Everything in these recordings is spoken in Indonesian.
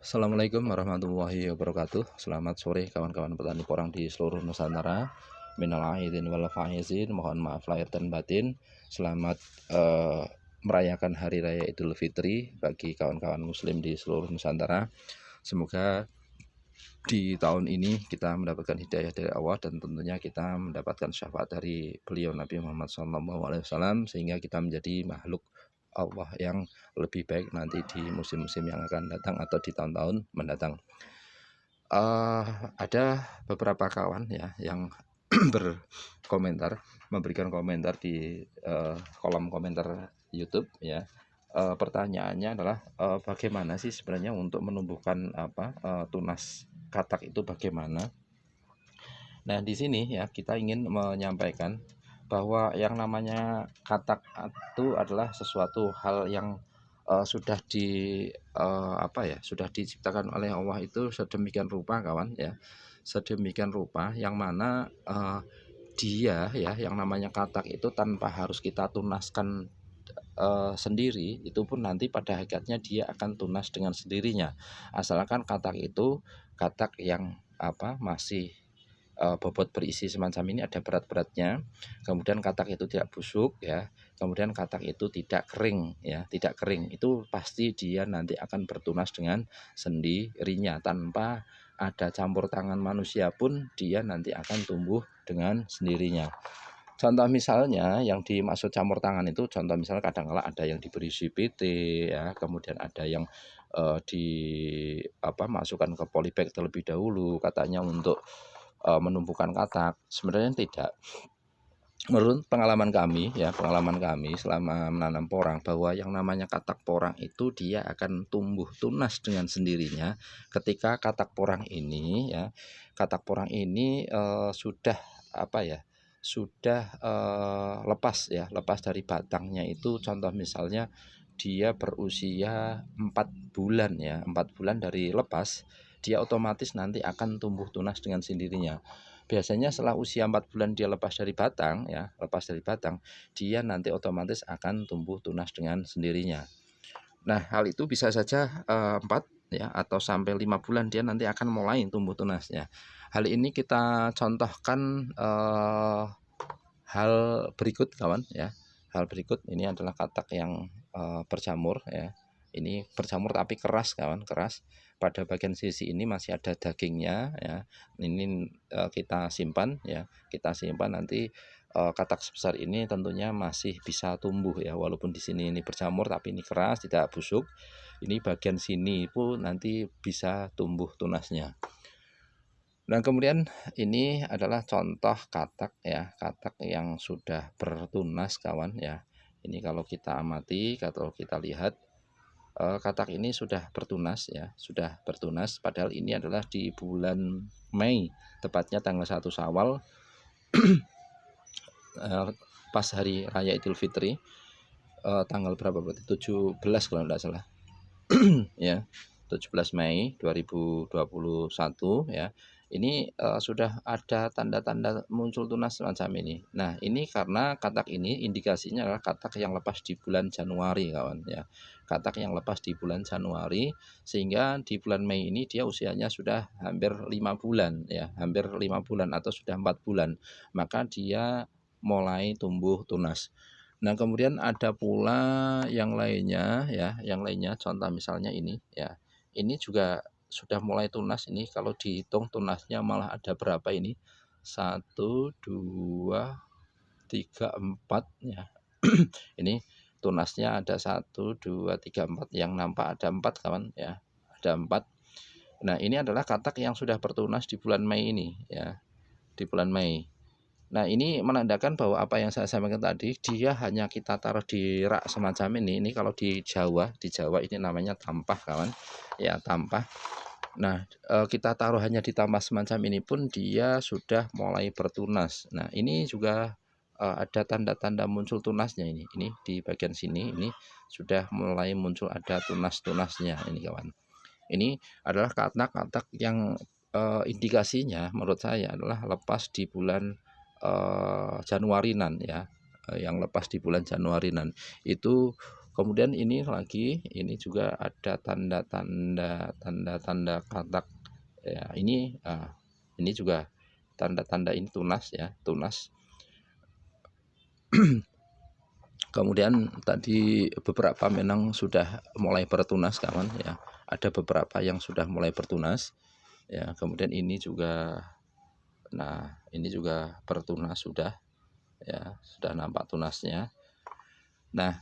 Assalamualaikum warahmatullahi wabarakatuh. Selamat sore kawan-kawan petani porang di seluruh Nusantara. Minal aidin wal faizin, mohon maaf lahir dan batin. Selamat merayakan Hari Raya Idul Fitri bagi kawan-kawan muslim di seluruh Nusantara. Semoga di tahun ini kita mendapatkan hidayah dari Allah dan tentunya kita mendapatkan syafaat dari beliau Nabi Muhammad SAW sehingga kita menjadi makhluk Allah yang lebih baik nanti di musim-musim yang akan datang atau di tahun-tahun mendatang. Ada beberapa kawan ya yang berkomentar, memberikan komentar di kolom komentar YouTube ya. Pertanyaannya adalah bagaimana sih sebenarnya untuk menumbuhkan tunas katak itu bagaimana? Nah, di sini ya kita ingin menyampaikan bahwa yang namanya katak itu adalah sesuatu hal yang sudah sudah diciptakan oleh Allah itu sedemikian rupa kawan ya. Sedemikian rupa yang mana dia ya yang namanya katak itu tanpa harus kita tunaskan sendiri, itu pun nanti pada hakikatnya dia akan tunas dengan sendirinya. Asalkan katak itu katak yang masih bobot berisi semacam ini, ada berat-beratnya, kemudian katak itu tidak busuk ya, kemudian katak itu tidak kering ya, tidak kering, itu pasti dia nanti akan bertunas dengan sendirinya tanpa ada campur tangan manusia pun dia nanti akan tumbuh dengan sendirinya. Contoh misalnya yang dimaksud campur tangan itu, contoh misalnya kadang-kala ada yang diberi CPT ya, kemudian ada yang masukkan ke polybag terlebih dahulu katanya untuk menumbuhkan katak. Sebenarnya tidak. Menurut pengalaman kami selama menanam porang, bahwa yang namanya katak porang itu dia akan tumbuh tunas dengan sendirinya ketika katak porang ini sudah lepas dari batangnya itu. Contoh misalnya dia berusia 4 bulan ya, 4 bulan dari lepas, dia otomatis nanti akan tumbuh tunas dengan sendirinya. Biasanya setelah usia 4 bulan dia lepas dari batang, dia nanti otomatis akan tumbuh tunas dengan sendirinya. Nah, hal itu bisa saja 4 ya atau sampai 5 bulan dia nanti akan mulai tumbuh tunasnya. Hal ini kita contohkan hal berikut kawan ya. Hal berikut ini adalah katak yang berjamur ya. Ini berjamur tapi keras kawan, keras. Pada bagian sisi ini masih ada dagingnya ya. Ini kita simpan ya. Kita simpan nanti katak sebesar ini tentunya masih bisa tumbuh ya, walaupun di sini ini berjamur tapi ini keras, tidak busuk. Ini bagian sini pun nanti bisa tumbuh tunasnya. Dan kemudian ini adalah contoh katak ya, katak yang sudah bertunas kawan ya. Ini kalau kita amati, kalau kita lihat katak ini sudah bertunas ya, sudah bertunas. Padahal ini adalah di bulan Mei, tepatnya tanggal 1 Syawal, pas hari Raya Idul Fitri, tanggal berapa berarti? 17 kalau tidak salah. Ya, 17 Mei 2021 ya. Ini sudah ada tanda-tanda muncul tunas semacam ini. Nah, ini karena katak ini indikasinya adalah katak yang lepas di bulan Januari kawan ya. Katak yang lepas di bulan Januari, sehingga di bulan Mei ini dia usianya sudah hampir 5 bulan ya, hampir 5 bulan atau sudah 4 bulan. Maka dia mulai tumbuh tunas. Nah, kemudian ada pula yang lainnya ya, yang lainnya contoh misalnya ini ya. Ini juga sudah mulai tunas. Ini kalau dihitung tunasnya malah ada berapa ini? 1 2 3 4 ya. Ini tunasnya ada 1 2 3 4, yang nampak ada 4 kawan ya. Ada 4. Nah, ini adalah katak yang sudah bertunas di bulan Mei ini ya. Di bulan Mei. Nah, ini menandakan bahwa apa yang saya sampaikan tadi, dia hanya kita taruh di rak semacam ini. Ini kalau di Jawa ini namanya tampah kawan. Ya, tampah. Nah, kita taruh hanya di tampah semacam ini pun dia sudah mulai bertunas. Nah, ini juga ada tanda-tanda muncul tunasnya ini. Ini di bagian sini ini sudah mulai muncul ada tunas-tunasnya ini kawan. Ini adalah katak-katak yang indikasinya menurut saya adalah lepas di bulan Januarinan ya, yang lepas di bulan Januarinan itu Kemudian ini lagi, ini juga ada tanda-tanda katak ya. Ini juga tanda-tanda ini tunas ya, tunas. Kemudian tadi beberapa memang sudah mulai bertunas kawan ya. Ada beberapa yang sudah mulai bertunas ya. Kemudian ini juga, nah ini juga bertunas sudah ya, sudah nampak tunasnya. Nah,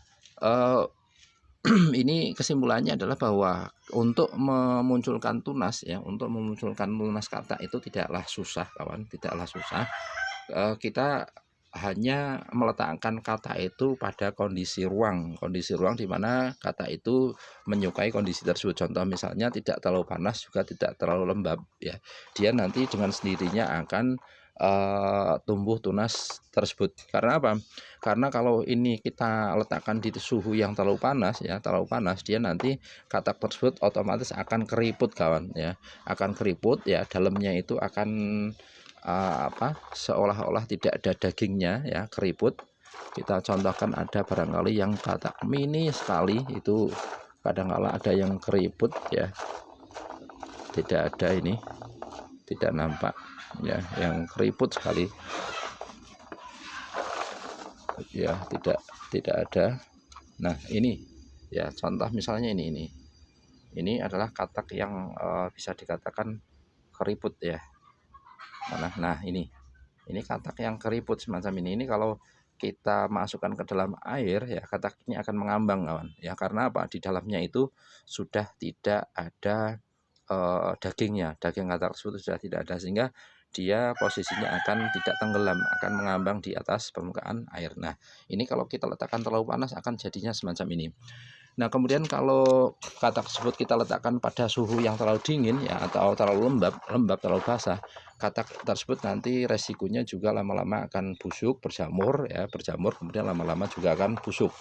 ini kesimpulannya adalah bahwa untuk memunculkan tunas ya, untuk memunculkan tunas kata itu tidaklah susah kawan, tidaklah susah. Kita hanya meletakkan kata itu pada kondisi ruang di mana kata itu menyukai kondisi tersebut. Contoh misalnya tidak terlalu panas juga tidak terlalu lembab ya, dia nanti dengan sendirinya akan tumbuh tunas tersebut. Karena apa? Karena kalau ini kita letakkan di suhu yang terlalu panas ya, terlalu panas, dia nanti kata tersebut otomatis akan keriput kawan ya, akan keriput ya, dalamnya itu akan seolah-olah tidak ada dagingnya ya, keriput. Kita contohkan ada barangkali yang kata mini sekali itu kadang-kala ada yang keriput ya, tidak ada ini, tidak nampak ya, yang keriput sekali ya, tidak ada. Nah ini ya, contoh misalnya ini adalah katak yang bisa dikatakan keriput ya. Nah ini katak yang keriput semacam ini kalau kita masukkan ke dalam air ya, katak ini akan mengambang kawan ya. Karena apa? Di dalamnya itu sudah tidak ada dagingnya, daging katak tersebut sudah tidak ada, sehingga dia posisinya akan tidak tenggelam, akan mengambang di atas permukaan air. Nah ini kalau kita letakkan terlalu panas akan jadinya semacam ini. Nah kemudian kalau katak tersebut kita letakkan pada suhu yang terlalu dingin ya, atau terlalu lembab terlalu basah, katak tersebut nanti resikonya juga lama-lama akan busuk, berjamur ya, kemudian lama-lama juga akan busuk.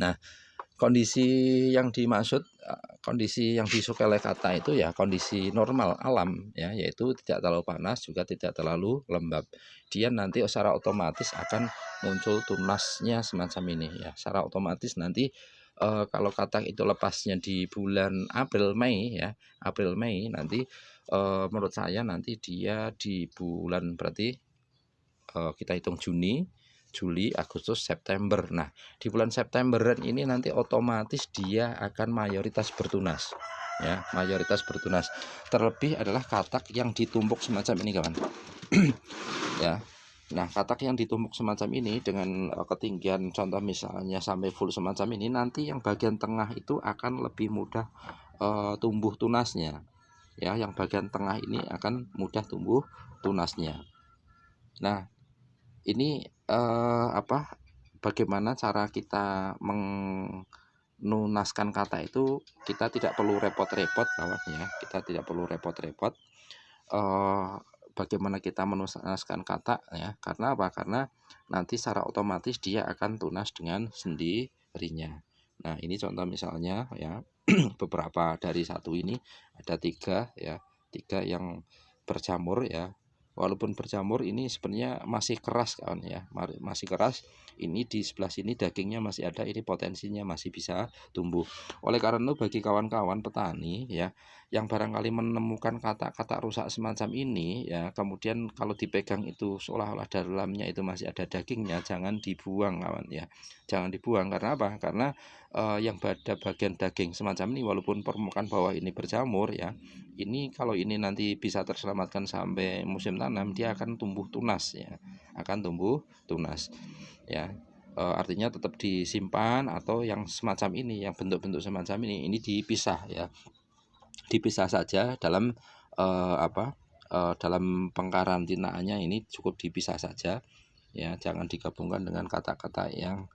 Nah kondisi yang dimaksud, kondisi yang disukai oleh kata itu ya kondisi normal alam ya, yaitu tidak terlalu panas juga tidak terlalu lembab. Dia nanti secara otomatis akan muncul tunasnya semacam ini ya, secara otomatis nanti kalau kata itu lepasnya di bulan April Mei ya, April Mei nanti menurut saya nanti dia di bulan, berarti kita hitung Juni, Juli, Agustus, September. Nah, di bulan September ini nanti otomatis dia akan mayoritas bertunas. Ya, mayoritas bertunas. Terlebih adalah katak yang ditumpuk semacam ini, kawan. Ya. Nah, katak yang ditumpuk semacam ini dengan ketinggian contoh misalnya sampai full semacam ini, nanti yang bagian tengah itu akan lebih mudah tumbuh tunasnya. Ya, yang bagian tengah ini akan mudah tumbuh tunasnya. Nah, ini bagaimana cara kita menunaskan kata itu? Kita tidak perlu repot-repot kawan ya, kita tidak perlu repot-repot. Bagaimana kita menunaskan kata ya? Karena apa? Karena nanti secara otomatis dia akan tunas dengan sendirinya. Nah ini contoh misalnya ya, beberapa dari satu ini ada 3 ya, 3 yang berjamur ya. Walaupun berjamur ini sebenarnya masih keras kawan ya, masih keras. Ini di sebelah sini dagingnya masih ada, ini potensinya masih bisa tumbuh. Oleh karena itu bagi kawan-kawan petani ya, yang barangkali menemukan kata-kata rusak semacam ini ya, kemudian kalau dipegang itu seolah-olah dalamnya itu masih ada dagingnya, jangan dibuang kawan ya, jangan dibuang. Karena apa? Karena yang pada bagian daging semacam ini walaupun permukaan bawah ini berjamur ya, ini kalau ini nanti bisa terselamatkan sampai musim tanam, dia akan tumbuh tunas ya, akan tumbuh tunas ya. Artinya tetap disimpan, atau yang semacam ini, yang bentuk-bentuk semacam ini dipisah ya, dipisah saja dalam dalam pengkarantinaannya, ini cukup dipisah saja ya, jangan digabungkan dengan kata-kata yang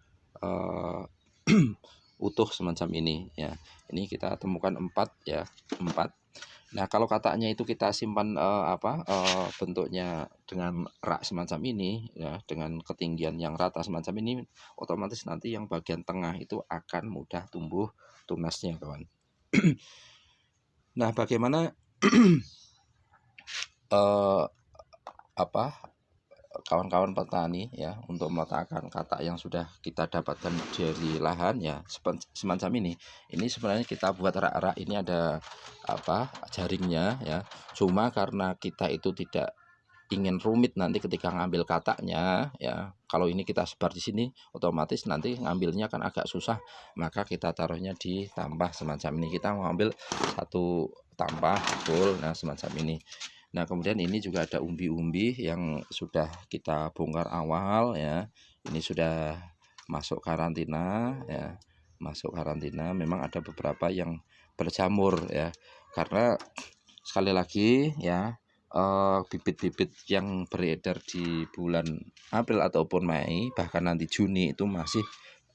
utuh semacam ini ya. Ini kita temukan 4 ya, 4. Nah kalau katanya itu kita simpan bentuknya dengan rak semacam ini ya, dengan ketinggian yang rata semacam ini, otomatis nanti yang bagian tengah itu akan mudah tumbuh tunasnya kawan. Nah bagaimana kawan-kawan petani ya untuk meletakkan katak yang sudah kita dapatkan dari lahan ya semacam ini sebenarnya kita buat rak-rak, ini ada apa jaringnya ya, cuma karena kita itu tidak ingin rumit nanti ketika ngambil kataknya ya, kalau ini kita sebar di sini otomatis nanti ngambilnya kan agak susah, maka kita taruhnya di tampah semacam ini. Kita mau ambil satu tampah full, nah semacam ini. Nah kemudian ini juga ada umbi-umbi yang sudah kita bongkar awal ya, ini sudah masuk karantina ya, masuk karantina. Memang ada beberapa yang berjamur ya, karena sekali lagi ya, bibit-bibit yang beredar di bulan April ataupun Mei bahkan nanti Juni itu masih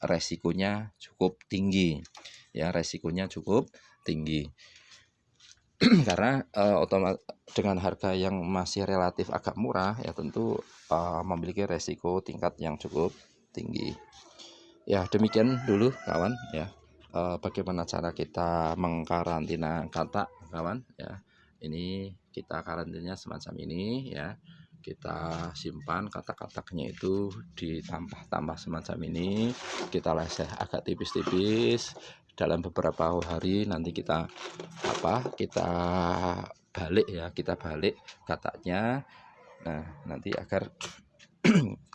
resikonya cukup tinggi ya, resikonya cukup tinggi. Karena dengan harga yang masih relatif agak murah ya, tentu memiliki resiko tingkat yang cukup tinggi. Ya demikian dulu kawan ya, bagaimana cara kita mengkarantina katak kawan ya. Ini kita karantinanya semacam ini ya, kita simpan katak-kataknya itu di tampah-tampah semacam ini, kita leseh agak tipis-tipis. Dalam beberapa hari nanti kita balik ya, kita balik kataknya. Nah nanti agar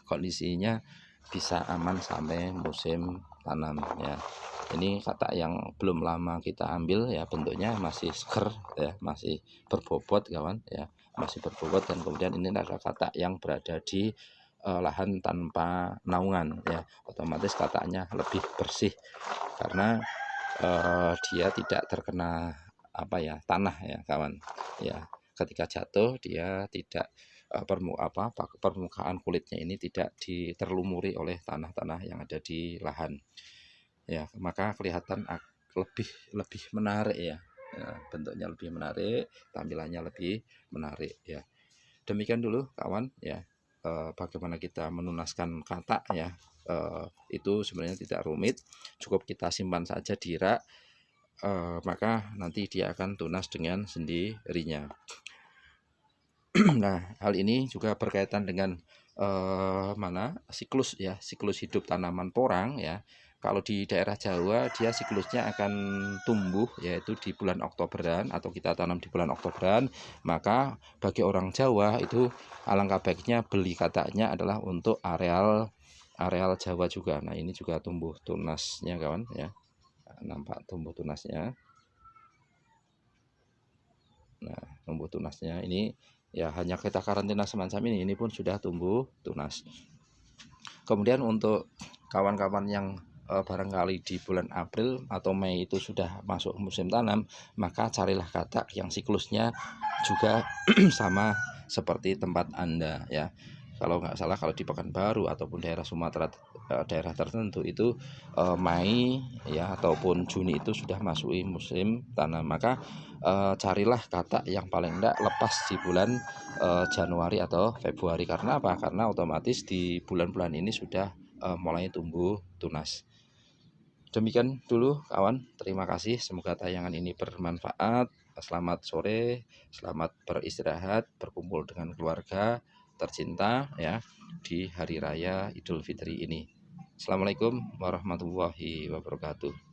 kondisinya bisa aman sampai musim tanam ya. Ini katak yang belum lama kita ambil ya, bentuknya masih seger ya, masih berbobot kawan ya, masih berbobot. Dan kemudian ini adalah katak yang berada di lahan tanpa naungan ya, otomatis kataknya lebih bersih karena dia tidak terkena tanah ya kawan ya. Ketika jatuh dia tidak permukaan kulitnya ini tidak terlumuri oleh tanah-tanah yang ada di lahan ya, maka kelihatan lebih menarik ya, bentuknya lebih menarik, tampilannya lebih menarik ya. Demikian dulu kawan ya, bagaimana kita menunaskan katak ya. Itu sebenarnya tidak rumit, cukup kita simpan saja di rak, maka nanti dia akan tunas dengan sendirinya. Nah hal ini juga berkaitan dengan siklus ya, siklus hidup tanaman porang ya. Kalau di daerah Jawa dia siklusnya akan tumbuh yaitu di bulan Oktoberan, atau kita tanam di bulan Oktoberan. Maka bagi orang Jawa itu alangkah baiknya beli kataknya adalah untuk areal Jawa juga. Nah ini juga tumbuh tunasnya kawan ya, nampak tumbuh tunasnya. Nah tumbuh tunasnya ini ya hanya kita karantina semacam ini pun sudah tumbuh tunas. Kemudian untuk kawan-kawan yang barangkali di bulan April atau Mei itu sudah masuk musim tanam, maka carilah katak yang siklusnya juga sama seperti tempat Anda ya. Kalau nggak salah kalau di Pekanbaru ataupun daerah Sumatera, daerah tertentu itu Mei ya ataupun Juni itu sudah masuki musim tanam. Maka carilah katak yang paling enggak lepas di bulan Januari atau Februari. Karena apa? Karena otomatis di bulan-bulan ini sudah mulai tumbuh tunas. Demikian dulu kawan, terima kasih, semoga tayangan ini bermanfaat. Selamat sore, selamat beristirahat, berkumpul dengan keluarga tercinta ya di hari raya Idul Fitri ini. Assalamualaikum warahmatullahi wabarakatuh.